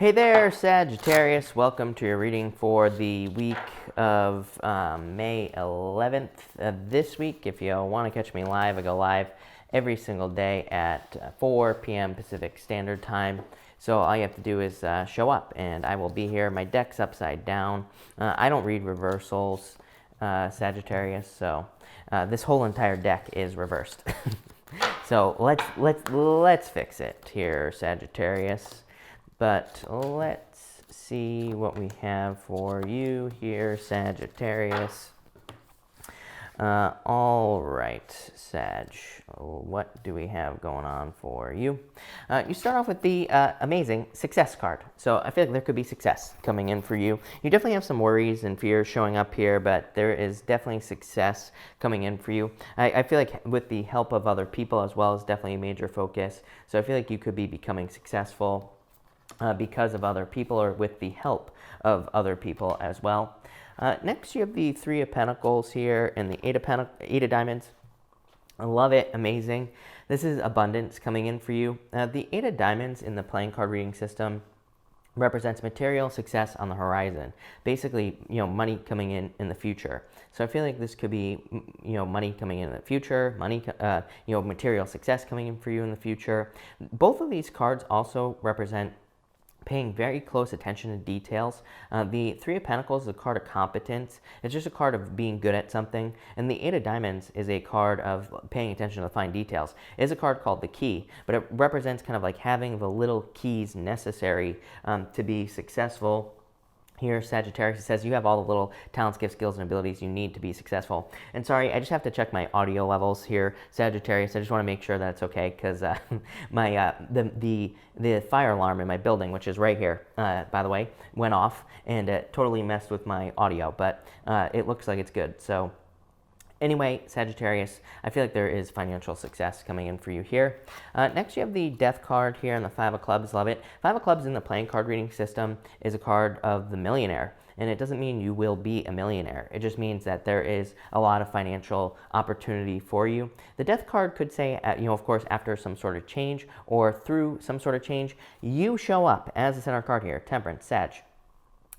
Hey there, Sagittarius. Welcome to your reading for the week of May 11th. This week, if you want to catch me live, I go live every single day at 4 p.m. Pacific Standard Time. So all you have to do is show up, and I will be here. My deck's upside down. I don't read reversals, Sagittarius, so this whole entire deck is reversed. So let's fix it here, Sagittarius. But let's see what we have for you here, Sagittarius. All right, Sag, what do we have going on for you? You start off with the amazing success card. So I feel like there could be success coming in for you. You definitely have some worries and fears showing up here, but there is definitely success coming in for you. I feel like with the help of other people as well is definitely a major focus. So I feel like you could be becoming successful because of other people or with the help of other people as well. Next, you have the Three of Pentacles here and the Eight of Diamonds. I love it. Amazing. This is abundance coming in for you. The Eight of Diamonds in the playing card reading system represents material success on the horizon. Basically, money coming in the future. So I feel like this could be, money coming in the future, material success coming in for you in the future. Both of these cards also represent paying very close attention to details. The Three of Pentacles is a card of competence. It's just a card of being good at something. And the Eight of Diamonds is a card of paying attention to the fine details. It is a card called the Key, but it represents kind of like having the little keys necessary to be successful. Here, Sagittarius, it says you have all the little talents, gifts, skills, and abilities you need to be successful. And sorry, I just have to check my audio levels here, Sagittarius. I just want to make sure that it's okay because my the fire alarm in my building, which is right here, by the way, went off and it totally messed with my audio. But it looks like it's good. So anyway, Sagittarius, I feel like there is financial success coming in for you here. Next, you have the Death card here and the Five of Clubs. Love it. Five of Clubs in the playing card reading system is a card of the millionaire. And it doesn't mean you will be a millionaire. It just means that there is a lot of financial opportunity for you. The Death card could say, of course, after some sort of change or through some sort of change, you show up as the center card here, Temperance, Sag.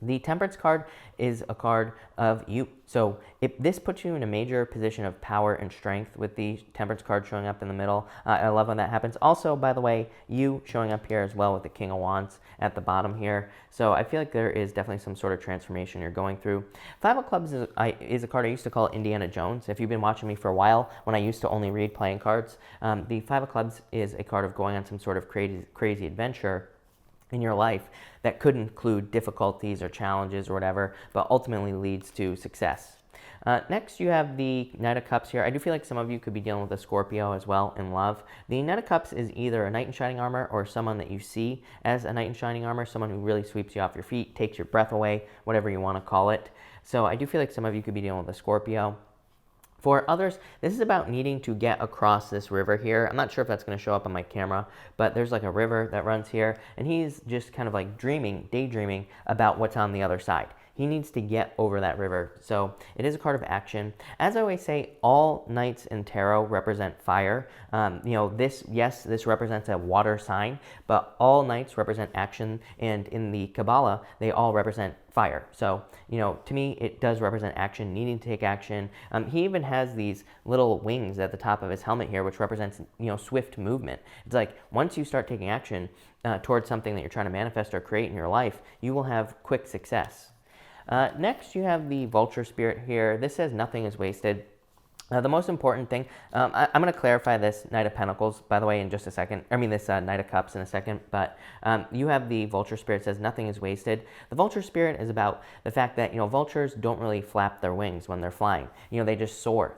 The Temperance card is a card of you. So if this puts you in a major position of power and strength with the Temperance card showing up in the middle. I love when that happens. Also, by the way, you showing up here as well with the King of Wands at the bottom here. So I feel like there is definitely some sort of transformation you're going through. Five of Clubs is a card I used to call Indiana Jones. If you've been watching me for a while, when I used to only read playing cards, the Five of Clubs is a card of going on some sort of crazy adventure in your life that could include difficulties or challenges or whatever, but ultimately leads to success. Next, you have the Knight of Cups here. I do feel like some of you could be dealing with a Scorpio as well in love. The Knight of Cups is either a knight in shining armor or someone that you see as a knight in shining armor, someone who really sweeps you off your feet, takes your breath away, whatever you want to call it. So I do feel like some of you could be dealing with a Scorpio. For others, this is about needing to get across this river here. I'm not sure if that's going to show up on my camera, but there's like a river that runs here, and he's just kind of like daydreaming about what's on the other side. He needs to get over that river. So it is a card of action. As I always say, all knights in tarot represent fire. This represents a water sign, but all knights represent action, and in the Kabbalah, they all represent fire. So, to me, it does represent action, needing to take action. He even has these little wings at the top of his helmet here, which represents, swift movement. It's like once you start taking action towards something that you're trying to manifest or create in your life, you will have quick success. Next, you have the Vulture Spirit here. This says nothing is wasted. The most important thing, I'm going to clarify this Knight of Pentacles, by the way, in just a second. This Knight of Cups in a second. But you have the Vulture Spirit, says nothing is wasted. The Vulture Spirit is about the fact that, vultures don't really flap their wings when they're flying. They just soar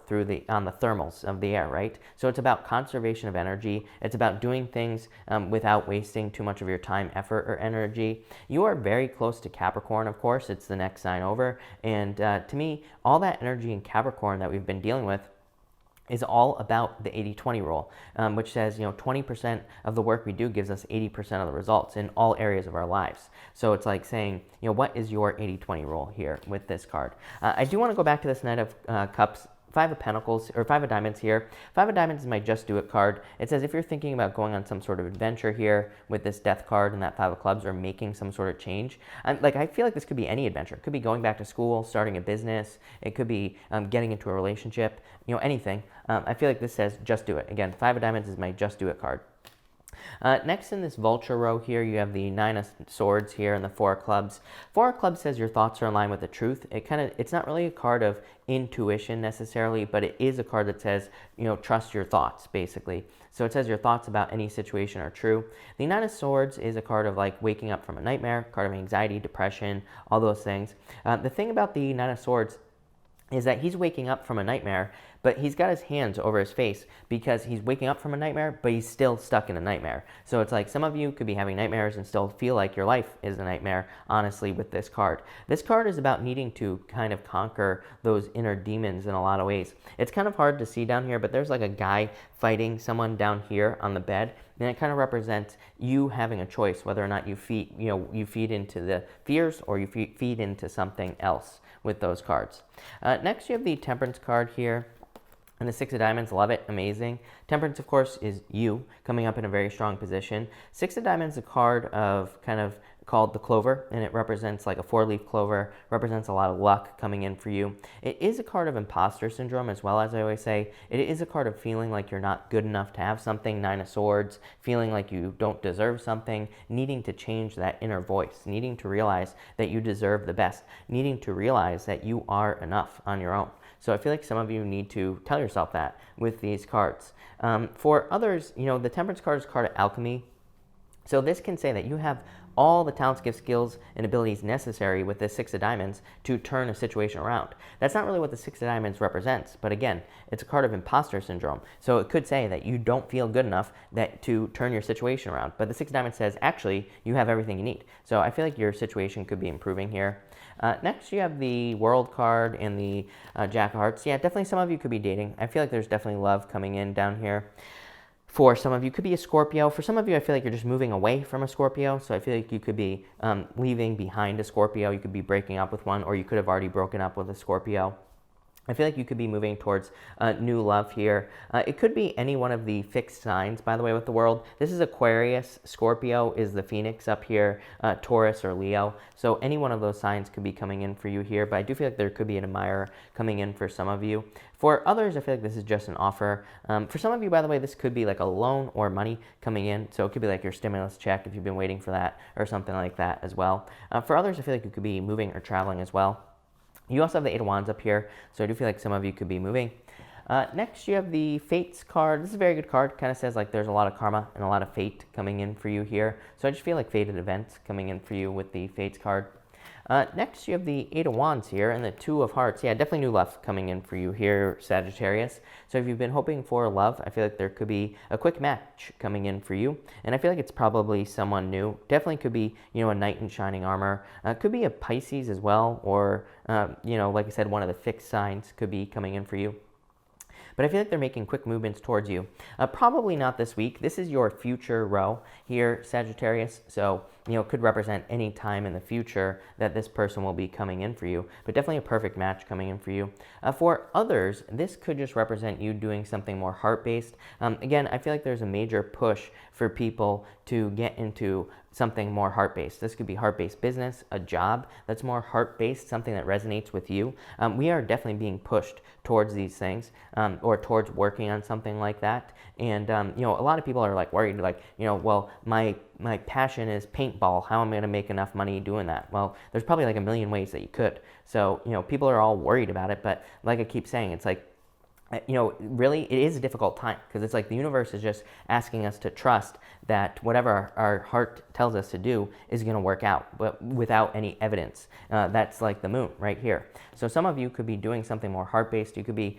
on the thermals of the air, right? So it's about conservation of energy. It's about doing things without wasting too much of your time, effort, or energy. You are very close to Capricorn, of course. It's the next sign over. And to me, all that energy in Capricorn that we've been dealing with is all about the 80-20 rule, which says, 20% of the work we do gives us 80% of the results in all areas of our lives. So it's like saying, what is your 80-20 rule here with this card? I do want to go back to this Knight of Cups Five of Pentacles, or Five of Diamonds here. Five of Diamonds is my Just Do It card. It says if you're thinking about going on some sort of adventure here with this Death card and that Five of Clubs, or making some sort of change, I feel like this could be any adventure. It could be going back to school, starting a business. It could be getting into a relationship, anything. I feel like this says just do it. Again, Five of Diamonds is my Just Do It card. Next in this Vulture row here, you have the Nine of Swords here and the Four of Clubs. Four of Clubs says your thoughts are in line with the truth. It's not really a card of intuition necessarily, but it is a card that says, trust your thoughts, basically. So it says your thoughts about any situation are true. The Nine of Swords is a card of like waking up from a nightmare, card of anxiety, depression, all those things. The thing about the Nine of Swords is that he's waking up from a nightmare, but he's got his hands over his face because he's waking up from a nightmare, but he's still stuck in a nightmare. So it's like some of you could be having nightmares and still feel like your life is a nightmare, honestly, with this card. This card is about needing to kind of conquer those inner demons in a lot of ways. It's kind of hard to see down here, but there's like a guy fighting someone down here on the bed, and it kind of represents you having a choice whether or not you feed into the fears or you feed into something else with those cards. Next, you have the Temperance card here. And the Six of Diamonds, love it, amazing. Temperance, of course, is you coming up in a very strong position. Six of Diamonds is a card of kind of called the clover, and it represents like a 4-leaf clover, represents a lot of luck coming in for you. It is a card of imposter syndrome as well, as I always say. It is a card of feeling like you're not good enough to have something, Nine of Swords, feeling like you don't deserve something, needing to change that inner voice, needing to realize that you deserve the best, needing to realize that you are enough on your own. So I feel like some of you need to tell yourself that with these cards. For others, the Temperance card is a card of alchemy. So this can say that you have all the talents, gifts, skills, and abilities necessary with the Six of Diamonds to turn a situation around. That's not really what the Six of Diamonds represents, but again, it's a card of imposter syndrome. So it could say that you don't feel good enough to turn your situation around. But the Six of Diamonds says, actually, you have everything you need. So I feel like your situation could be improving here. Next, you have the World card and the Jack of Hearts. Yeah, definitely some of you could be dating. I feel like there's definitely love coming in down here. For some of you, could be a Scorpio. For some of you, I feel like you're just moving away from a Scorpio. So I feel like you could be leaving behind a Scorpio. You could be breaking up with one, or you could have already broken up with a Scorpio. I feel like you could be moving towards new love here. It could be any one of the fixed signs, by the way, with the world. This is Aquarius. Scorpio is the Phoenix up here, Taurus or Leo. So any one of those signs could be coming in for you here. But I do feel like there could be an admirer coming in for some of you. For others, I feel like this is just an offer. For some of you, by the way, this could be like a loan or money coming in. So it could be like your stimulus check if you've been waiting for that, or something like that as well. For others, I feel like you could be moving or traveling as well. You also have the Eight of Wands up here, so I do feel like some of you could be moving. Next, you have the Fates card. This is a very good card. Kind of says like there's a lot of karma and a lot of fate coming in for you here. So I just feel like fated events coming in for you with the Fates card. Next, you have the Eight of Wands here and the Two of Hearts. Yeah, definitely new love coming in for you here, Sagittarius. So if you've been hoping for love, I feel like there could be a quick match coming in for you. And I feel like it's probably someone new. Definitely could be, a knight in shining armor. Could be a Pisces as well, or, like I said, one of the fixed signs could be coming in for you. But I feel like they're making quick movements towards you. Probably not this week. This is your future row here, Sagittarius. So, could represent any time in the future that this person will be coming in for you. But definitely a perfect match coming in for you. For others, this could just represent you doing something more heart-based. Again, I feel like there's a major push for people to get into something more heart-based. This could be heart-based business, a job that's more heart-based, something that resonates with you. We are definitely being pushed towards these things, or towards working on something like that. And, a lot of people are like worried, like, well, my passion is paintball. How am I going to make enough money doing that? Well, there's probably like a million ways that you could. So, people are all worried about it. But like I keep saying, it's like, really, it is a difficult time, because it's like the universe is just asking us to trust that whatever our heart tells us to do is going to work out, but without any evidence. That's like the moon right here. So some of you could be doing something more heart-based. You could be,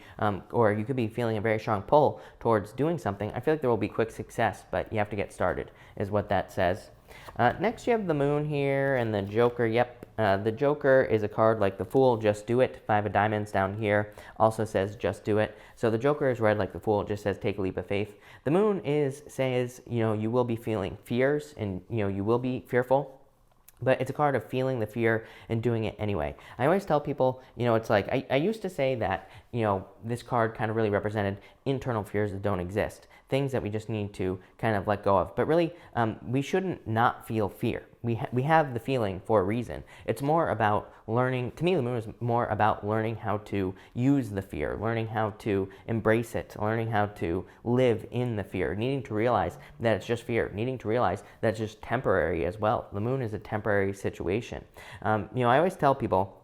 or you could be feeling a very strong pull towards doing something. I feel like there will be quick success, but you have to get started, is what that says. Next, you have the moon here and the Joker. Yep. The Joker is a card like the Fool, just do it. Five of Diamonds down here also says just do it. So the Joker is read like the Fool, it just says take a leap of faith. The moon says, you will be feeling fears, and you will be fearful. But it's a card of feeling the fear and doing it anyway. I always tell people, it's like, I used to say that, this card kind of really represented internal fears that don't exist, things that we just need to kind of let go of. But really, we shouldn't not feel fear. We have the feeling for a reason. It's more about learning. To me, the moon is more about learning how to use the fear, learning how to embrace it, learning how to live in the fear, needing to realize that it's just fear, needing to realize that it's just temporary as well. The moon is a temporary situation. I always tell people,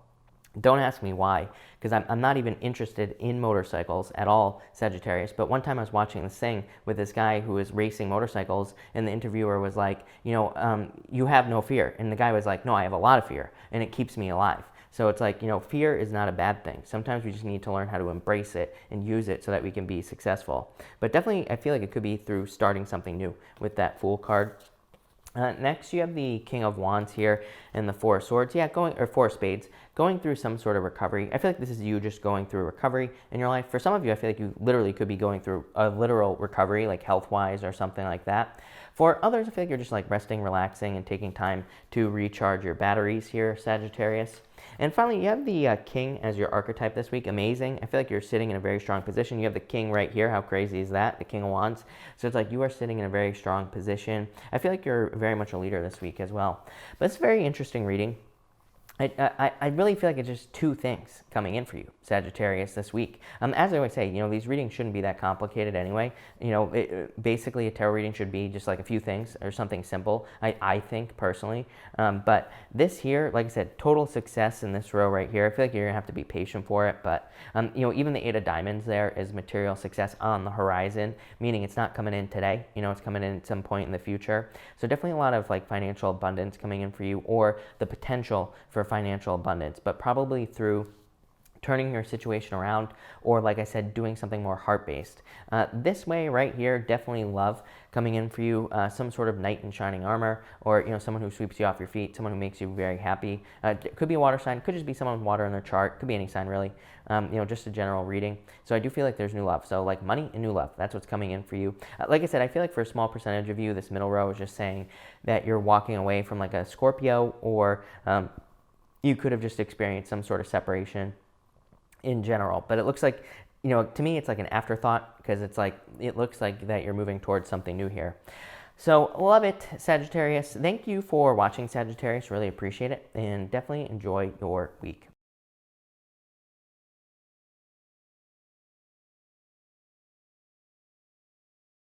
don't ask me why, because I'm not even interested in motorcycles at all, Sagittarius. But one time I was watching this thing with this guy who was racing motorcycles, and the interviewer was like, you have no fear. And the guy was like, no, I have a lot of fear, and it keeps me alive. So it's like, fear is not a bad thing. Sometimes we just need to learn how to embrace it and use it so that we can be successful. But definitely, I feel like it could be through starting something new with that Fool card. Next, you have the King of Wands here and the Four of Swords. Yeah, or Four of Spades, going through some sort of recovery. I feel like this is you just going through recovery in your life. For some of you, I feel like you literally could be going through a literal recovery, like health-wise or something like that. For others, I feel like you're just like resting, relaxing, and taking time to recharge your batteries here, Sagittarius. And finally, you have the King as your archetype this week. Amazing. I feel like you're sitting in a very strong position. You have the King right here. How crazy is that? The King of Wands. So it's like you are sitting in a very strong position. I feel like you're very much a leader this week as well. But it's a very interesting reading. I really feel like it's just two things coming in for you, Sagittarius, this week. As I always say, these readings shouldn't be that complicated anyway. Basically, a tarot reading should be just like a few things or something simple, I think, personally. But this here, like I said, total success in this row right here. I feel like you're going to have to be patient for it. But, even the Eight of Diamonds there is material success on the horizon, meaning it's not coming in today. It's coming in at some point in the future. So definitely a lot of like financial abundance coming in for you, or the potential for financial abundance, but probably through turning your situation around, or like I said, doing something more heart-based. This way right here, definitely love coming in for you, some sort of knight in shining armor, or someone who sweeps you off your feet, someone who makes you very happy. It could be a water sign, could just be someone with water in their chart, could be any sign really, just a general reading. So I do feel like there's new love. So like money and new love, that's what's coming in for you. Like I said, I feel like for a small percentage of you, this middle row is just saying that you're walking away from like a Scorpio, or you could have just experienced some sort of separation in general. But it looks like, to me, it's like an afterthought, because it's like, it looks like that you're moving towards something new here. So love it, Sagittarius. Thank you for watching, Sagittarius. Really appreciate it, and definitely enjoy your week.